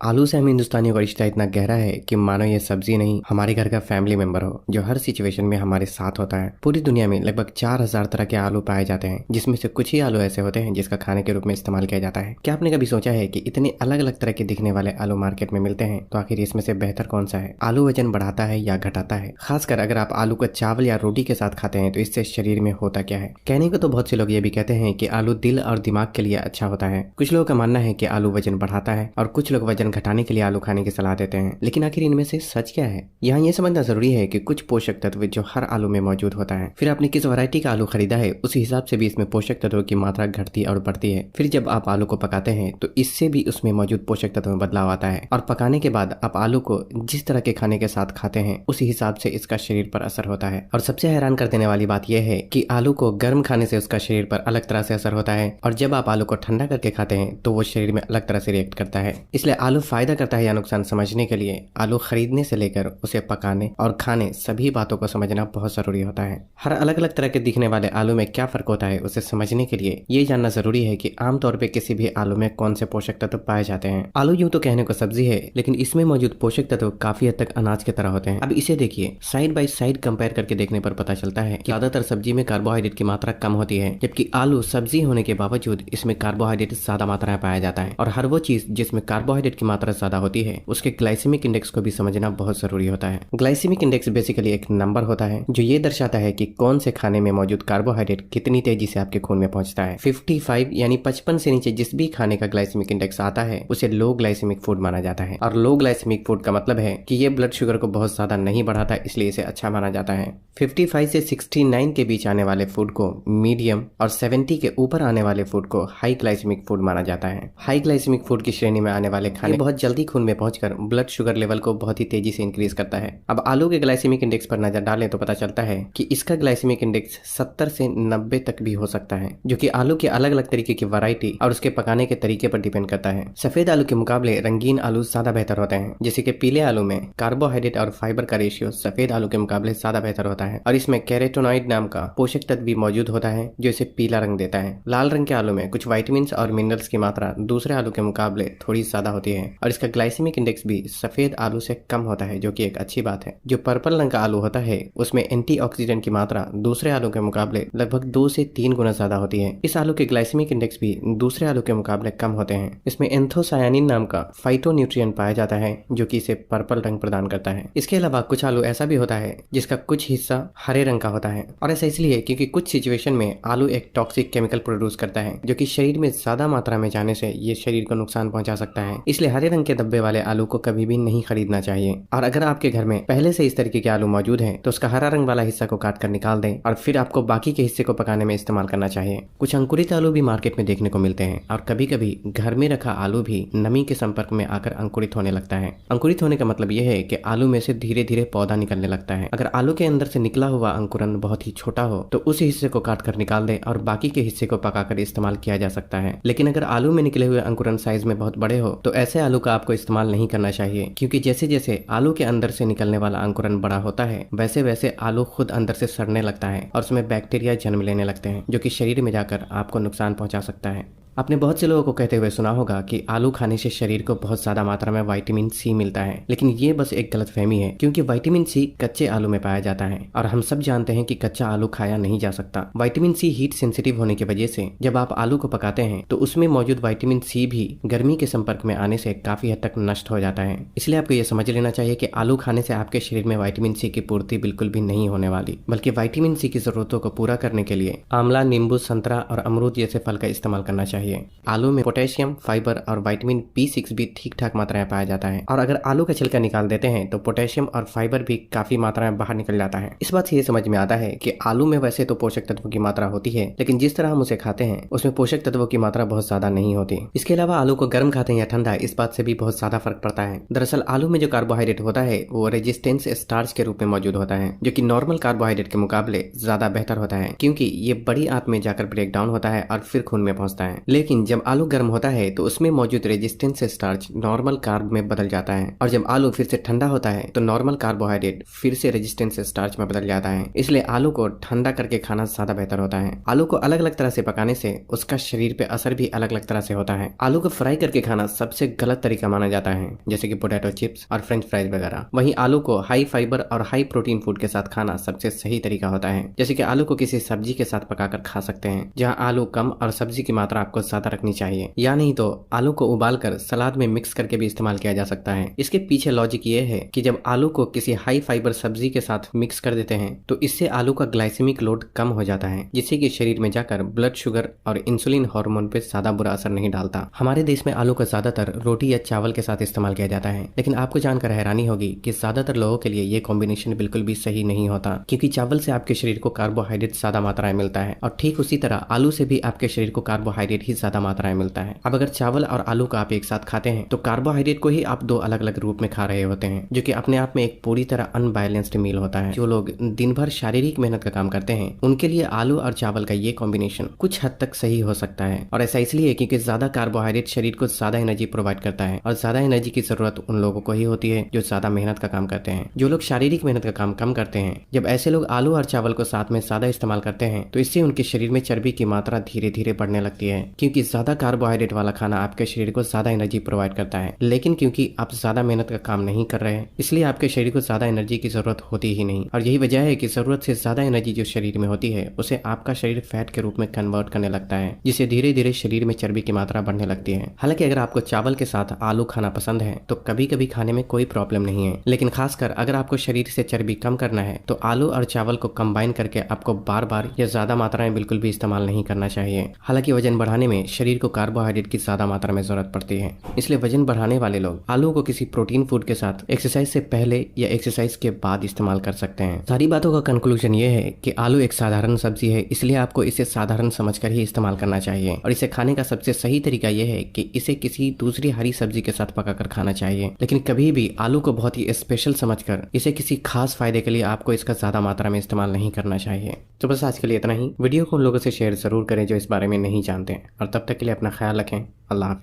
आलू से हम हिंदुस्तानियों का रिश्ता इतना गहरा है कि मानो ये सब्जी नहीं हमारे घर का फैमिली मेंबर हो, जो हर सिचुएशन में हमारे साथ होता है। पूरी दुनिया में लगभग 4000 तरह के आलू पाए जाते हैं, जिसमें से कुछ ही आलू ऐसे होते हैं जिसका खाने के रूप में इस्तेमाल किया जाता है। क्या आपने कभी सोचा है कि इतने अलग अलग तरह के दिखने वाले आलू मार्केट में मिलते हैं, तो आखिर इसमें से बेहतर कौन सा है? आलू वजन बढ़ाता है या घटाता है? खासकर अगर आप आलू को चावल या रोटी के साथ खाते हैं तो इससे शरीर में होता क्या है? कहने को तो बहुत से लोग ये भी कहते हैं कि आलू दिल और दिमाग के लिए अच्छा होता है। कुछ लोगों का मानना है कि आलू वजन बढ़ाता है और कुछ लोग वजन घटाने के लिए आलू खाने की सलाह देते हैं। लेकिन आखिर इनमें से सच क्या है? यहाँ ये समझना जरूरी है कि कुछ पोषक तत्व जो हर आलू में मौजूद होता है, फिर आपने किस वैरायटी का आलू खरीदा है उस हिसाब से भी इसमें पोषक तत्वों की मात्रा घटती और बढ़ती है। फिर जब आप आलू को पकाते हैं तो इससे भी उसमें मौजूद पोषक तत्व में बदलाव आता है, और पकाने के बाद आप आलू को जिस तरह के खाने के साथ खाते हैं उसी हिसाब से इसका शरीर पर असर होता है। और सबसे हैरान कर देने वाली बात यह है कि आलू को गर्म खाने से उसका शरीर पर अलग तरह से असर होता है, और जब आप आलू को ठंडा करके खाते हैं तो वो शरीर में अलग तरह से रिएक्ट करता है। इसलिए आलू फायदा करता है या नुकसान समझने के लिए आलू खरीदने से लेकर उसे पकाने और खाने सभी बातों को समझना बहुत जरूरी होता है। हर अलग अलग तरह के दिखने वाले आलू में क्या फर्क होता है उसे समझने के लिए ये जानना जरूरी है कि आमतौर पे किसी भी आलू में कौन से पोषक तत्व पाए जाते हैं। आलू यूं तो कहने को सब्जी है, लेकिन इसमें मौजूद पोषक तत्व काफी हद तक अनाज की तरह होते हैं। अब इसे देखिए, साइड बाय साइड कंपेयर करके देखने पर पता चलता है कि ज्यादातर सब्जी में कार्बोहाइड्रेट की मात्रा कम होती है, जबकि आलू सब्जी होने के बावजूद इसमें कार्बोहाइड्रेट ज्यादा मात्रा में पाया जाता है। और हर वो चीज जिसमें कार्बोहाइड्रेट की मात्रा ज्यादा होती है उसके ग्लाइसेमिक इंडेक्स को भी समझना बहुत जरूरी होता है। ग्लाइसेमिक इंडेक्स बेसिकली एक नंबर होता है जो ये दर्शाता है कि कौन से खाने में मौजूद कार्बोहाइड्रेट कितनी तेजी से आपके खून में पहुंचता है। 55 यानी 55 से नीचे जिस भी खाने का ग्लाइसेमिक इंडेक्स आता है उसे लो ग्लाइसेमिक फूड माना जाता है। और लो ग्लाइसेमिक फूड का मतलब है कि ये ब्लड शुगर को बहुत ज्यादा नहीं बढ़ाता, इसलिए इसे अच्छा माना जाता है। 55 से 69 के बीच आने वाले फूड को मीडियम और 70 के ऊपर आने वाले फूड को हाई ग्लाइसेमिक फूड माना जाता है। हाई ग्लाइसेमिक फूड की श्रेणी में आने वाले खाने बहुत जल्दी खून में पहुंचकर ब्लड शुगर लेवल को बहुत ही तेजी से इंक्रीज करता है। अब आलू के ग्लाइसेमिक इंडेक्स पर नजर डालें तो पता चलता है कि इसका ग्लाइसेमिक इंडेक्स 70 से 90 तक भी हो सकता है, जो कि आलू के अलग अलग तरीके की वैरायटी और उसके पकाने के तरीके पर डिपेंड करता है। सफेद आलू के मुकाबले रंगीन आलू ज्यादा बेहतर होते हैं, जैसे कि पीले आलू में कार्बोहाइड्रेट और फाइबर का रेशियो सफेद आलू के मुकाबले ज्यादा बेहतर होता है, और इसमें कैरोटीनॉइड नाम का पोषक तत्व भी मौजूद होता है जो इसे पीला रंग देता है। लाल रंग के आलू में कुछ विटामिन और मिनरल्स की मात्रा दूसरे आलू के मुकाबले थोड़ी ज्यादा होती है, और इसका ग्लाइसेमिक इंडेक्स भी सफेद आलू से कम होता है, जो कि एक अच्छी बात है। जो पर्पल रंग का आलू होता है उसमें एंटीऑक्सीडेंट की मात्रा दूसरे आलू के मुकाबले लगभग 2 से 3 गुना ज्यादा होती है। इस आलू के ग्लाइसेमिक इंडेक्स भी दूसरे आलू के मुकाबले कम होते हैं। इसमें एंथोसायानिन नाम का फाइटोन्यूट्रिएंट पाया जाता है जो कि इसे पर्पल रंग प्रदान करता है। इसके अलावा कुछ आलू ऐसा भी होता है जिसका कुछ हिस्सा हरे रंग का होता है, और ऐसा इसलिए क्योंकि कुछ सिचुएशन में आलू एक टॉक्सिक केमिकल प्रोड्यूस करता है जो कि शरीर में ज्यादा मात्रा में जाने से ये शरीर को नुकसान पहुंचा सकता है। इसलिए हरे रंग के धब्बे वाले आलू को कभी भी नहीं खरीदना चाहिए। और अगर आपके घर में पहले से इस तरीके के आलू मौजूद हैं तो उसका हरा रंग वाला हिस्सा को काट कर निकाल दें, और फिर आपको बाकी के हिस्से को पकाने में इस्तेमाल करना चाहिए। कुछ अंकुरित आलू भी मार्केट में देखने को मिलते हैं, और कभी कभी घर में रखा आलू भी नमी के संपर्क में आकर अंकुरित होने लगता है। अंकुरित होने का मतलब यह है कि आलू में से धीरे धीरे पौधा निकलने लगता है। अगर आलू के अंदर से निकला हुआ अंकुरन बहुत ही छोटा हो तो उस हिस्से को काट कर निकाल दें और बाकी के हिस्से को पकाकर इस्तेमाल किया जा सकता है। लेकिन अगर आलू में निकले हुए अंकुरन साइज में बहुत बड़े हो तो ऐसे आलू का आपको इस्तेमाल नहीं करना चाहिए, क्योंकि जैसे जैसे आलू के अंदर से निकलने वाला अंकुरन बड़ा होता है वैसे वैसे आलू खुद अंदर से सड़ने लगता है और उसमें बैक्टीरिया जन्म लेने लगते हैं, जो कि शरीर में जाकर आपको नुकसान पहुंचा सकता है। आपने बहुत से लोगों को कहते हुए सुना होगा कि आलू खाने से शरीर को बहुत ज्यादा मात्रा में विटामिन सी मिलता है, लेकिन ये बस एक गलतफहमी है, क्योंकि विटामिन सी कच्चे आलू में पाया जाता है, और हम सब जानते हैं कि कच्चा आलू खाया नहीं जा सकता। विटामिन सी हीट सेंसिटिव होने की वजह से जब आप आलू को पकाते हैं तो उसमें मौजूद विटामिन सी भी गर्मी के संपर्क में आने से काफी हद तक नष्ट हो जाता है। इसलिए आपको यह समझ लेना चाहिए कि आलू खाने से आपके शरीर में विटामिन सी की पूर्ति बिल्कुल भी नहीं होने वाली, बल्कि विटामिन सी की जरूरतों को पूरा करने के लिए आंवला, नींबू, संतरा और अमरूद जैसे फल का इस्तेमाल करना चाहिए। आलू में पोटेशियम, फाइबर और विटामिन B6 भी ठीक ठाक मात्रा में पाया जाता है, और अगर आलू का छिलका निकाल देते हैं तो पोटेशियम और फाइबर भी काफी मात्रा में बाहर निकल जाता है। इस बात से ये समझ में आता है कि आलू में वैसे तो पोषक तत्वों की मात्रा होती है, लेकिन जिस तरह हम उसे खाते हैं उसमें पोषक तत्वों की मात्रा बहुत ज्यादा नहीं होती। इसके अलावा आलू को गर्म खाते हैं या ठंडा, इस बात से भी बहुत ज्यादा फर्क पड़ता है। दरअसल आलू में जो कार्बोहाइड्रेट होता है वो रेजिस्टेंस स्टार्च के रूप में मौजूद होता है, जो कि नॉर्मल कार्बोहाइड्रेट के मुकाबले ज्यादा बेहतर होता है, क्योंकि ये बड़ी आंत में जाकर ब्रेक डाउन होता है और फिर खून में पहुंचता है। लेकिन जब आलू गर्म होता है तो उसमें मौजूद रेजिस्टेंस स्टार्च नॉर्मल कार्ब में बदल जाता है, और जब आलू फिर से ठंडा होता है तो नॉर्मल कार्बोहाइड्रेट फिर से रेजिस्टेंस स्टार्च में बदल जाता है। इसलिए आलू को ठंडा करके खाना ज्यादा बेहतर होता है। आलू को अलग अलग तरह से पकाने से उसका शरीर पे असर भी अलग अलग तरह से होता है। आलू को फ्राई करके खाना सबसे गलत तरीका माना जाता है, जैसे कि पोटैटो चिप्स और फ्रेंच फ्राइज वगैरह। वहीं आलू को हाई फाइबर और हाई प्रोटीन फूड के साथ खाना सबसे सही तरीका होता है, जैसे कि आलू को किसी सब्जी के साथ पकाकर खा सकते हैं, जहां आलू कम और सब्जी की मात्रा आपको ज्यादा रखनी चाहिए, या नहीं तो आलू को उबालकर सलाद में मिक्स करके भी इस्तेमाल किया जा सकता है। इसके पीछे लॉजिक ये है कि जब आलू को किसी हाई फाइबर सब्जी के साथ मिक्स कर देते हैं तो इससे आलू का ग्लाइसेमिक लोड कम हो जाता है, जिससे कि शरीर में जाकर ब्लड शुगर और इंसुलिन हार्मोन पे ज्यादा बुरा असर नहीं डालता। हमारे देश में आलू को ज्यादातर रोटी या चावल के साथ इस्तेमाल किया जाता है, लेकिन आपको जानकर हैरानी होगी कि ज्यादातर लोगों के लिए ये कॉम्बिनेशन बिल्कुल भी सही नहीं होता, क्योंकि चावल से आपके शरीर को कार्बोहाइड्रेट ज्यादा मात्रा में मिलता है और ठीक उसी तरह आलू से भी आपके शरीर को कार्बोहाइड्रेट ही ज्यादा मात्रा में मिलता है। अब अगर चावल और आलू को आप एक साथ खाते हैं तो कार्बोहाइड्रेट को ही आप दो अलग अलग रूप में खा रहे होते हैं, जो कि अपने आप में एक पूरी तरह अनबैलेंस्ड मील होता है। जो लोग दिन भर शारीरिक मेहनत का काम करते हैं उनके लिए आलू और चावल का ये कॉम्बिनेशन कुछ हद तक सही हो सकता है, और ऐसा इसलिए क्योंकि ज्यादा कार्बोहाइड्रेट शरीर को ज्यादा एनर्जी प्रोवाइड करता है, और ज्यादा एनर्जी की जरूरत उन लोगों को ही होती है जो ज्यादा मेहनत का काम करते हैं। जो लोग शारीरिक मेहनत का काम कम करते हैं, जब ऐसे लोग आलू और चावल को साथ में ज्यादा इस्तेमाल करते हैं तो इससे उनके शरीर में चर्बी की मात्रा धीरे धीरे बढ़ने लगती है, क्योंकि ज्यादा कार्बोहाइड्रेट वाला खाना आपके शरीर को ज्यादा एनर्जी प्रोवाइड करता है। लेकिन क्योंकि आप ज्यादा मेहनत का काम नहीं कर रहे हैं, इसलिए आपके शरीर को ज्यादा एनर्जी की जरूरत होती ही नहीं, और यही वजह है कि जरूरत से ज्यादा एनर्जी जो शरीर में होती है उसे आपका शरीर फैट के रूप में कन्वर्ट करने लगता है, जिससे धीरे धीरे शरीर में चर्बी की मात्रा बढ़ने लगती है। हालांकि अगर आपको चावल के साथ आलू खाना पसंद है तो कभी कभी खाने में कोई प्रॉब्लम नहीं है, लेकिन खासकर अगर आपको शरीर से चर्बी कम करना है तो आलू और चावल को कंबाइन करके आपको बार बार या ज्यादा मात्रा में बिल्कुल भी इस्तेमाल नहीं करना चाहिए। हालांकि वजन बढ़ाने में शरीर को कार्बोहाइड्रेट की ज्यादा मात्रा में जरूरत पड़ती है, इसलिए वजन बढ़ाने वाले लोग आलू को किसी प्रोटीन फूड के साथ एक्सरसाइज से पहले या एक्सरसाइज के बाद इस्तेमाल कर सकते हैं। सारी बातों का कंक्लूजन ये है कि आलू एक साधारण सब्जी है, इसलिए आपको इसे साधारण समझकर ही इस्तेमाल करना चाहिए, और इसे खाने का सबसे सही तरीका यह है कि इसे किसी दूसरी हरी सब्जी के साथ पकाकर खाना चाहिए। लेकिन कभी भी आलू को बहुत ही स्पेशल समझकर इसे किसी खास फायदे के लिए आपको इसका ज्यादा मात्रा में इस्तेमाल नहीं करना चाहिए। तो बस आज के लिए इतना ही। वीडियो को उन लोगों से शेयर जरूर करें जो इस बारे में नहीं जानते हैं, और तब तक के लिए अपना ख्याल रखें। अल्लाह हाफ़िज़।